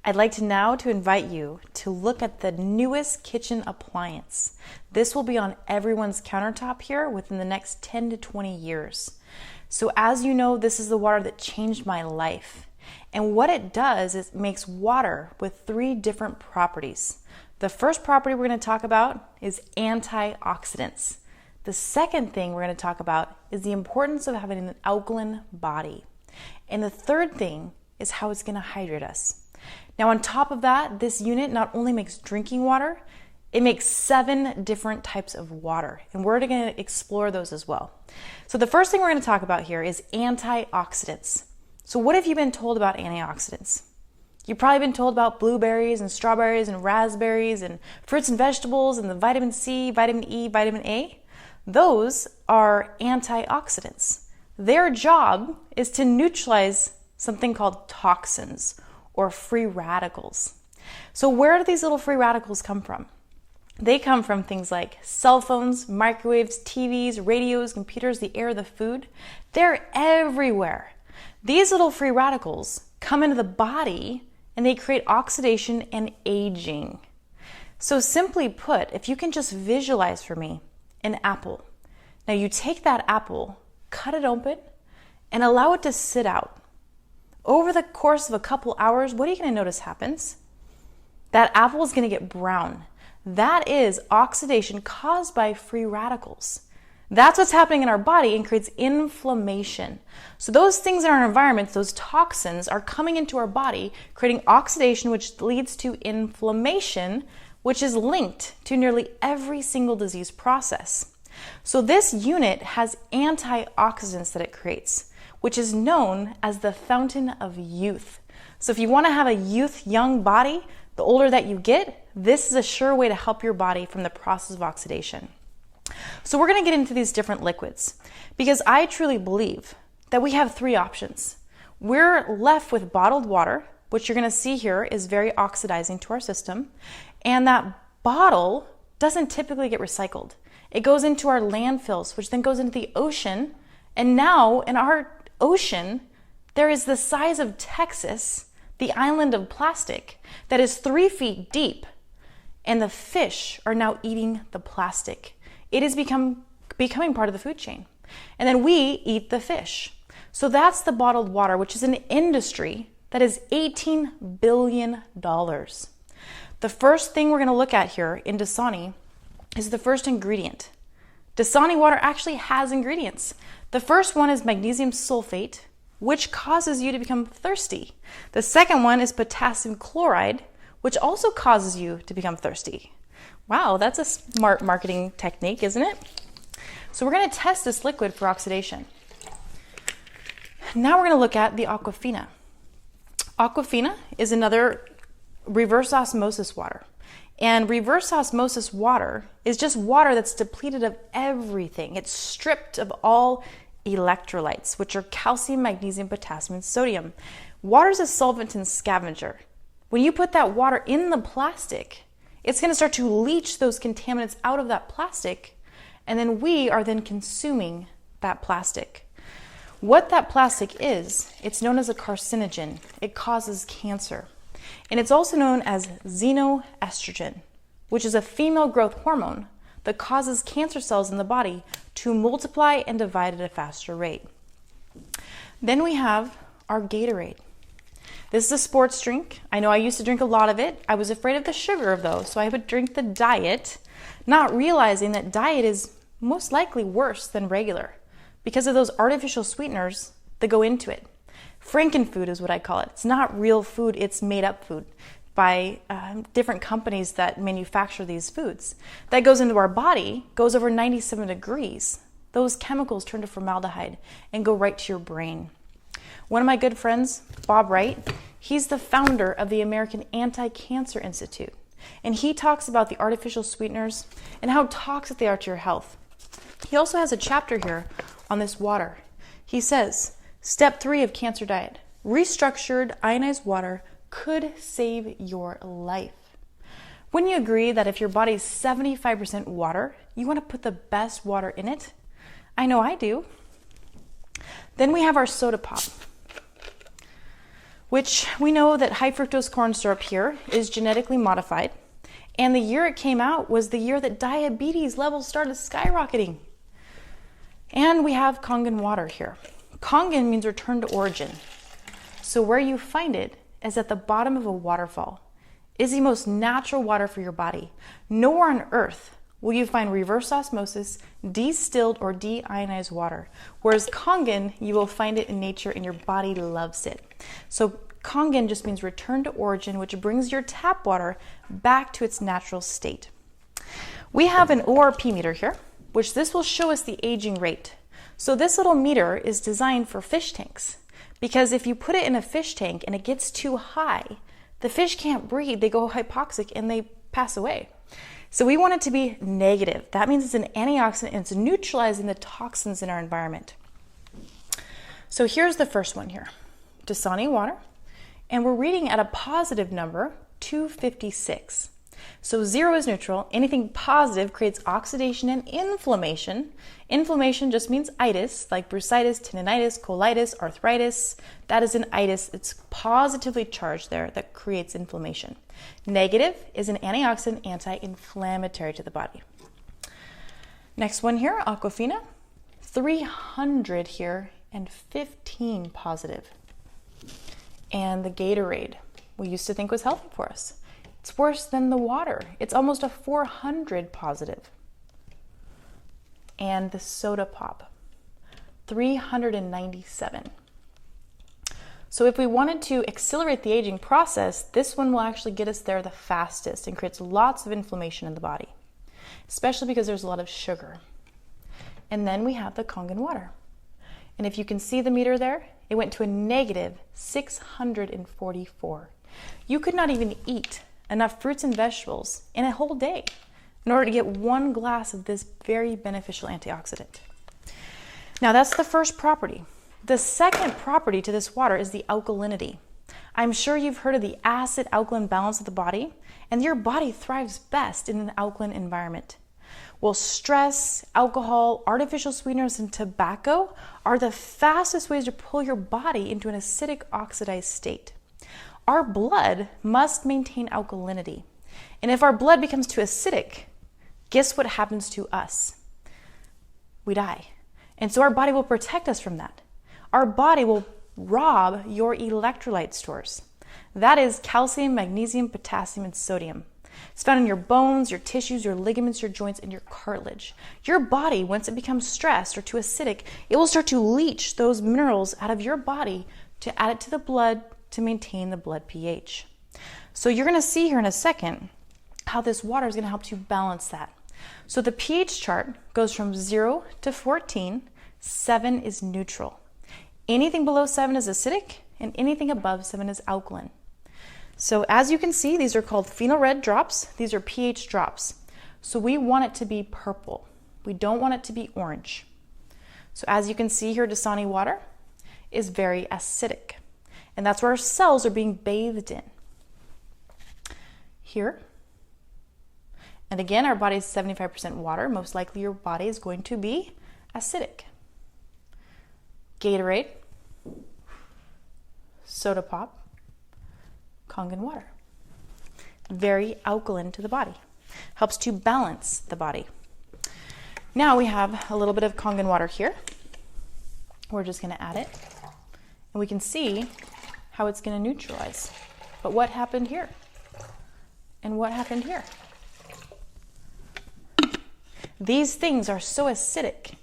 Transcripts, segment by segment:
I'd like to now invite you to look at the newest kitchen appliance. This will be on everyone's countertop here within the next 10 to 20 years. So as you know, this is the water that changed my life. And what it does is it makes water with 3 different properties. The first property we're going to talk about is antioxidants. The second thing we're going to talk about is the importance of having an alkaline body. And the third thing is how it's going to hydrate us. Now on top of that, this unit not only makes drinking water, it makes 7 different types of water, and we're going to explore those as well. So the first thing we're going to talk about here is antioxidants. So what have you been told about antioxidants? You've probably been told about blueberries and strawberries and raspberries and fruits and vegetables and the vitamin C, vitamin E, vitamin A. Those are antioxidants. Their job is to neutralize something called toxins or free radicals. So where do these little free radicals come from? They come from things like cell phones, microwaves, TVs, radios, computers, the air, the food. They're everywhere. These little free radicals come into the body and they create oxidation and aging. So simply put, if you can just visualize for me an apple. Now you take that apple, cut it open, and allow it to sit out. Over the course of a couple hours, what are you going to notice happens? That apple is going to get brown. That is oxidation caused by free radicals. That's what's happening in our body and creates inflammation. So those things in our environment, those toxins, are coming into our body, creating oxidation, which leads to inflammation, which is linked to nearly every single disease process. So this unit has antioxidants that it creates, which is known as the fountain of youth. So if you want to have a young body, the older that you get, this is a sure way to help your body from the process of oxidation. So we're going to get into these different liquids because I truly believe that we have 3 options. We're left with bottled water, which you're going to see here is very oxidizing to our system, and that bottle doesn't typically get recycled. It goes into our landfills, which then goes into the ocean, and now in our ocean, there is the size of Texas, the island of plastic, that is 3 feet deep, and the fish are now eating the plastic. It is becoming part of the food chain. And then we eat the fish. So that's the bottled water, which is an industry that is $18 billion. The first thing we're going to look at here in Dasani is the first ingredient. Dasani water actually has ingredients. The first one is magnesium sulfate, which causes you to become thirsty. The second one is potassium chloride, which also causes you to become thirsty. Wow, that's a smart marketing technique, isn't it? So we're going to test this liquid for oxidation. Now we're going to look at the Aquafina. Aquafina is another reverse osmosis water. And reverse osmosis water is just water that's depleted of everything. It's stripped of all electrolytes, which are calcium, magnesium, potassium, and sodium. Water is a solvent and scavenger. When you put that water in the plastic, it's going to start to leach those contaminants out of that plastic, and then we are then consuming that plastic. What that plastic is, it's known as a carcinogen. It causes cancer. And it's also known as xenoestrogen, which is a female growth hormone that causes cancer cells in the body to multiply and divide at a faster rate. Then we have our Gatorade. This is a sports drink. I know I used to drink a lot of it. I was afraid of the sugar of those, so I would drink the diet, not realizing that diet is most likely worse than regular because of those artificial sweeteners that go into it. Frankenfood is what I call it. It's not real food, it's made up food by different companies that manufacture these foods. That goes into our body, goes over 97 degrees. Those chemicals turn to formaldehyde and go right to your brain. One of my good friends, Bob Wright, he's the founder of the American Anti-Cancer Institute. And he talks about the artificial sweeteners and how toxic they are to your health. He also has a chapter here on this water. He says, Step 3 of cancer diet, restructured ionized water could save your life. Wouldn't you agree that if your body's 75% water, you want to put the best water in it? I know I do. Then we have our soda pop, which we know that high fructose corn syrup here is genetically modified. And the year it came out was the year that diabetes levels started skyrocketing. And we have Kangen water here. Kangen means return to origin. So where you find it is at the bottom of a waterfall. It is the most natural water for your body. Nowhere on earth will you find reverse osmosis, distilled or deionized water. Whereas Kangen, you will find it in nature and your body loves it. So Kangen just means return to origin, which brings your tap water back to its natural state. We have an ORP meter here, which this will show us the aging rate. So this little meter is designed for fish tanks, because if you put it in a fish tank and it gets too high, the fish can't breathe, they go hypoxic and they pass away. So we want it to be negative. That means it's an antioxidant and it's neutralizing the toxins in our environment. So here's the first one here, Dasani water. And we're reading at a positive number, 256. So 0 is neutral. Anything positive creates oxidation and inflammation. Inflammation just means itis, like bursitis, tendinitis, colitis, arthritis. That is an itis. It's positively charged there that creates inflammation. Negative is an antioxidant, anti-inflammatory to the body. Next one here, Aquafina. 300 here and 15 positive. And the Gatorade, we used to think was healthy for us. It's worse than the water. It's almost a 400 positive. And the soda pop, 397. So if we wanted to accelerate the aging process, this one will actually get us there the fastest and creates lots of inflammation in the body, especially because there's a lot of sugar. And then we have the Kangen water. And if you can see the meter there, it went to a negative 644. You could not even eat enough fruits and vegetables in a whole day in order to get one glass of this very beneficial antioxidant. Now that's the first property. The second property to this water is the alkalinity. I'm sure you've heard of the acid-alkaline balance of the body, and your body thrives best in an alkaline environment. Well, stress, alcohol, artificial sweeteners, and tobacco are the fastest ways to pull your body into an acidic oxidized state. Our blood must maintain alkalinity. And if our blood becomes too acidic, guess what happens to us? We die. And so our body will protect us from that. Our body will rob your electrolyte stores. That is calcium, magnesium, potassium, and sodium. It's found in your bones, your tissues, your ligaments, your joints, and your cartilage. Your body, once it becomes stressed or too acidic, it will start to leach those minerals out of your body to add it to the blood to maintain the blood pH. So you're going to see here in a second how this water is going to help to balance that. So the pH chart goes from 0 to 14. 7 is neutral. Anything below 7 is acidic, and anything above 7 is alkaline. So as you can see, these are called phenol red drops. These are pH drops. So we want it to be purple. We don't want it to be orange. So as you can see here, Dasani water is very acidic. And that's where our cells are being bathed in. Here. And again, our body is 75% water. Most likely your body is going to be acidic. Gatorade, soda pop, Kangen water. Very alkaline to the body. Helps to balance the body. Now we have a little bit of Kangen water here. We're just going to add it. And we can see how it's going to neutralize. But what happened here? And what happened here? These things are so acidic.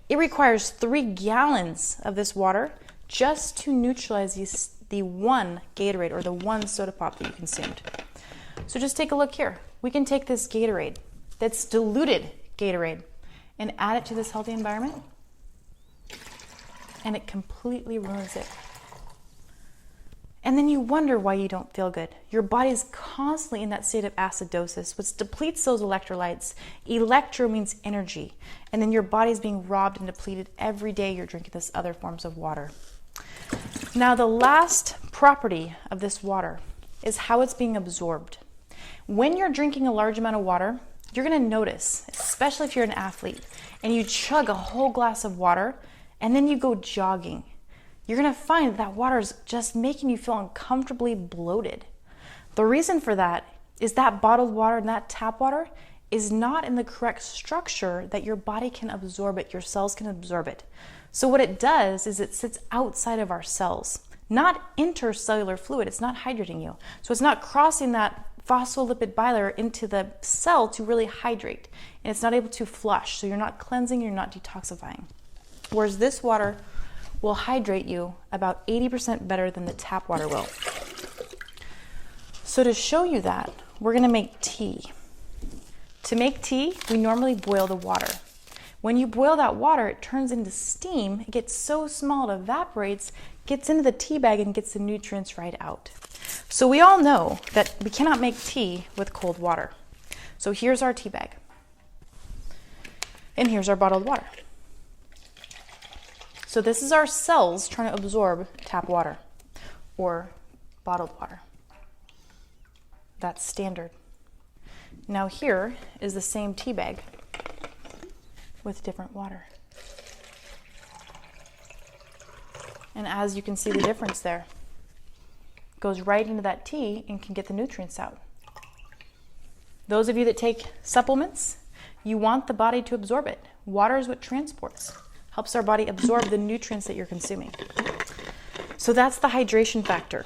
It requires 3 gallons of this water just to neutralize the one Gatorade or the one soda pop that you consumed. So just take a look here. We can take this Gatorade, that's diluted Gatorade, and add it to this healthy environment, and it completely ruins it. And then you wonder why you don't feel good. Your body is constantly in that state of acidosis, which depletes those electrolytes. Electro means energy. And then your body is being robbed and depleted every day you're drinking this other forms of water. Now, the last property of this water is how it's being absorbed. When you're drinking a large amount of water, you're going to notice, especially if you're an athlete, and you chug a whole glass of water, and then you go jogging. you're gonna find that water is just making you feel uncomfortably bloated. The reason for that is that bottled water and that tap water is not in the correct structure that your body can absorb it, your cells can absorb it. So what it does is it sits outside of our cells, not intercellular fluid. It's not hydrating you. So it's not crossing that phospholipid bilayer into the cell to really hydrate, and it's not able to flush. So you're not cleansing, you're not detoxifying. Whereas this water will hydrate you about 80% better than the tap water will. So to show you that, we're gonna make tea. To make tea, we normally boil the water. When you boil that water, it turns into steam. It gets so small it evaporates, gets into the tea bag, and gets the nutrients right out. So we all know that we cannot make tea with cold water. So here's our tea bag. And here's our bottled water. So this is our cells trying to absorb tap water or bottled water. That's standard. Now here is the same tea bag with different water. And as you can see the difference there, it goes right into that tea and can get the nutrients out. Those of you that take supplements, you want the body to absorb it. Water is what transports, helps our body absorb the nutrients that you're consuming. So that's the hydration factor.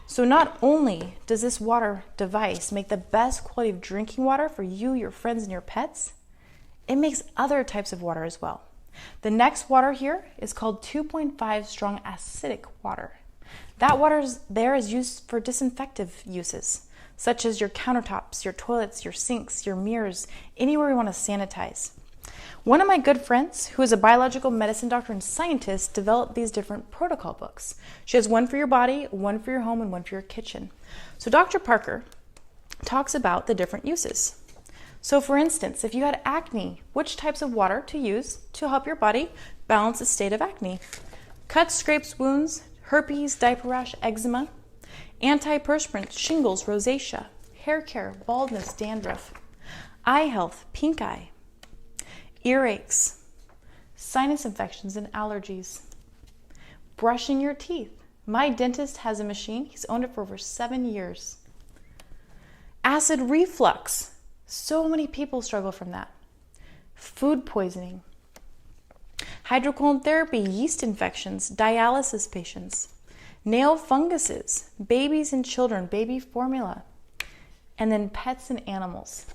So not only does this water device make the best quality of drinking water for you, your friends, and your pets, it makes other types of water as well. The next water here is called 2.5 strong acidic water. That water is used for disinfective uses, such as your countertops, your toilets, your sinks, your mirrors, anywhere you want to sanitize. One of my good friends, who is a biological medicine doctor and scientist, developed these different protocol books. She has one for your body, one for your home, and one for your kitchen. So Dr. Parker talks about the different uses. So for instance, if you had acne, which types of water to use to help your body balance the state of acne? Cuts, scrapes, wounds, herpes, diaper rash, eczema, antiperspirant, shingles, rosacea, hair care, baldness, dandruff, eye health, pink eye, earaches, sinus infections, and allergies. Brushing your teeth. My dentist has a machine. He's owned it for over 7 years. Acid reflux. So many people struggle from that. Food poisoning. Hydrocolon therapy, yeast infections, dialysis patients, nail funguses, babies and children, baby formula, and then pets and animals.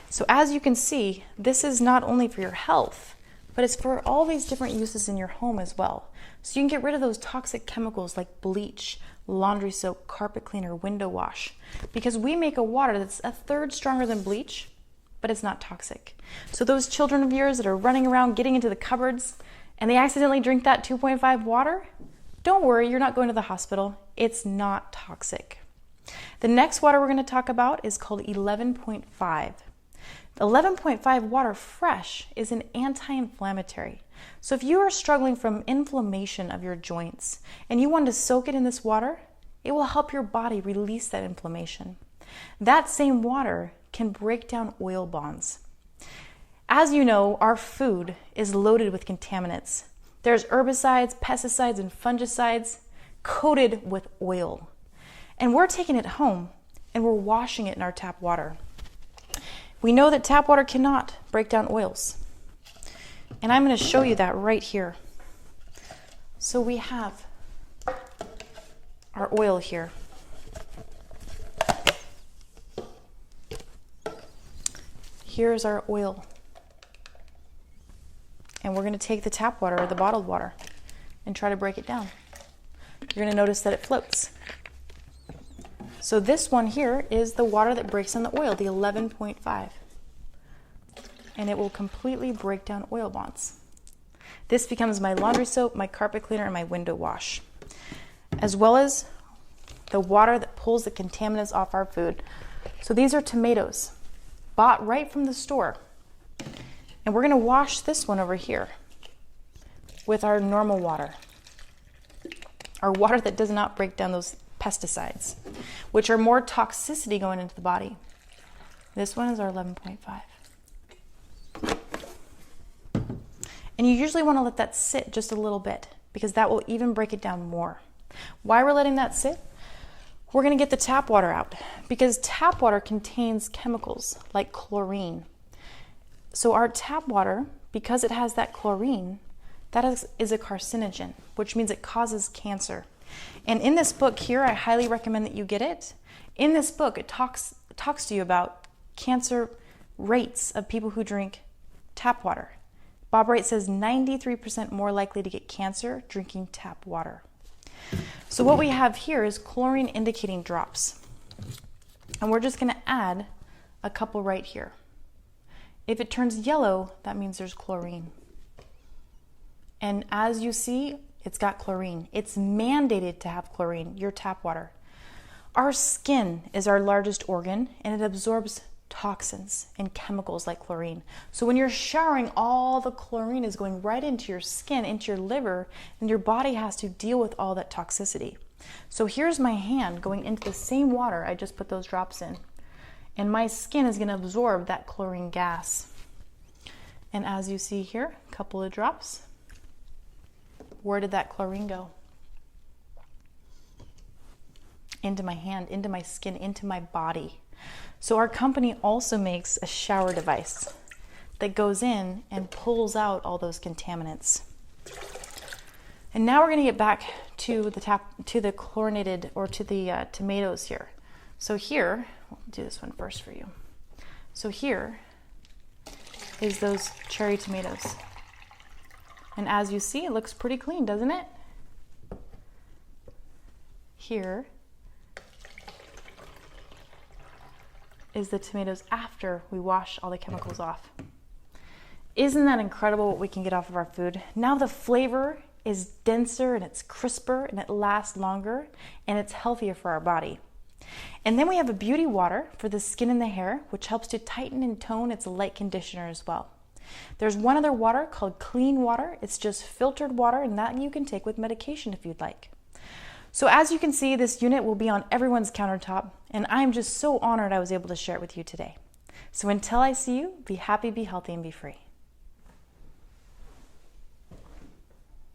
So as you can see, this is not only for your health, but it's for all these different uses in your home as well. So you can get rid of those toxic chemicals like bleach, laundry soap, carpet cleaner, window wash, because we make a water that's a third stronger than bleach, but it's not toxic. So those children of yours that are running around getting into the cupboards and they accidentally drink that 2.5 water, don't worry, you're not going to the hospital. It's not toxic. The next water we're going to talk about is called 11.5. The 11.5 water fresh is an anti-inflammatory. So if you are struggling from inflammation of your joints and you want to soak it in this water, it will help your body release that inflammation. That same water can break down oil bonds. As you know, our food is loaded with contaminants. There's herbicides, pesticides, and fungicides coated with oil. And we're taking it home and we're washing it in our tap water. We know that tap water cannot break down oils. And I'm going to show you that right here. So we have our oil here. Here's our oil. And we're going to take the tap water or the bottled water and try to break it down. You're going to notice that it floats. So this one here is the water that breaks down the oil, the 11.5. And it will completely break down oil bonds. This becomes my laundry soap, my carpet cleaner, and my window wash, as well as the water that pulls the contaminants off our food. So these are tomatoes, bought right from the store. And we're going to wash this one over here with our normal water, our water that does not break down those pesticides, which are more toxicity going into the body. This one is our 11.5. And you usually want to let that sit just a little bit. because that will even break it down more. Why we're letting that sit? We're going to get the tap water out because tap water contains chemicals like chlorine. So our tap water, because it has that chlorine, that is a carcinogen, which means it causes cancer. And in this book here, I highly recommend that you get it. In this book, it talks to you about cancer rates of people who drink tap water. Bob Wright says 93% more likely to get cancer drinking tap water. So what we have here is chlorine indicating drops. And we're just going to add a couple right here. If it turns yellow, that means there's chlorine. And as you see, it's got chlorine. It's mandated to have chlorine, your tap water. Our skin is our largest organ, and it absorbs toxins and chemicals like chlorine. So when you're showering, all the chlorine is going right into your skin, into your liver, and your body has to deal with all that toxicity. So here's my hand going into the same water I just put those drops in, and my skin is going to absorb that chlorine gas. And as you see here, a couple of drops. Where did that chlorine go? Into my hand, into my skin, into my body. So our company also makes a shower device that goes in and pulls out all those contaminants. And now we're going to get back to the chlorinated, or to the tomatoes here. So here, we'll do this one first for you. So here is those cherry tomatoes. And as you see, it looks pretty clean, doesn't it? Here is the tomatoes after we wash all the chemicals off. Isn't that incredible what we can get off of our food? Now the flavor is denser and it's crisper and it lasts longer and it's healthier for our body. And then we have a beauty water for the skin and the hair, which helps to tighten and tone. It's a light conditioner as well. There's one other water called clean water. It's just filtered water, and that you can take with medication if you'd like. So as you can see, this unit will be on everyone's countertop, and I'm just so honored I was able to share it with you today. So until I see you, be happy, be healthy, and be free.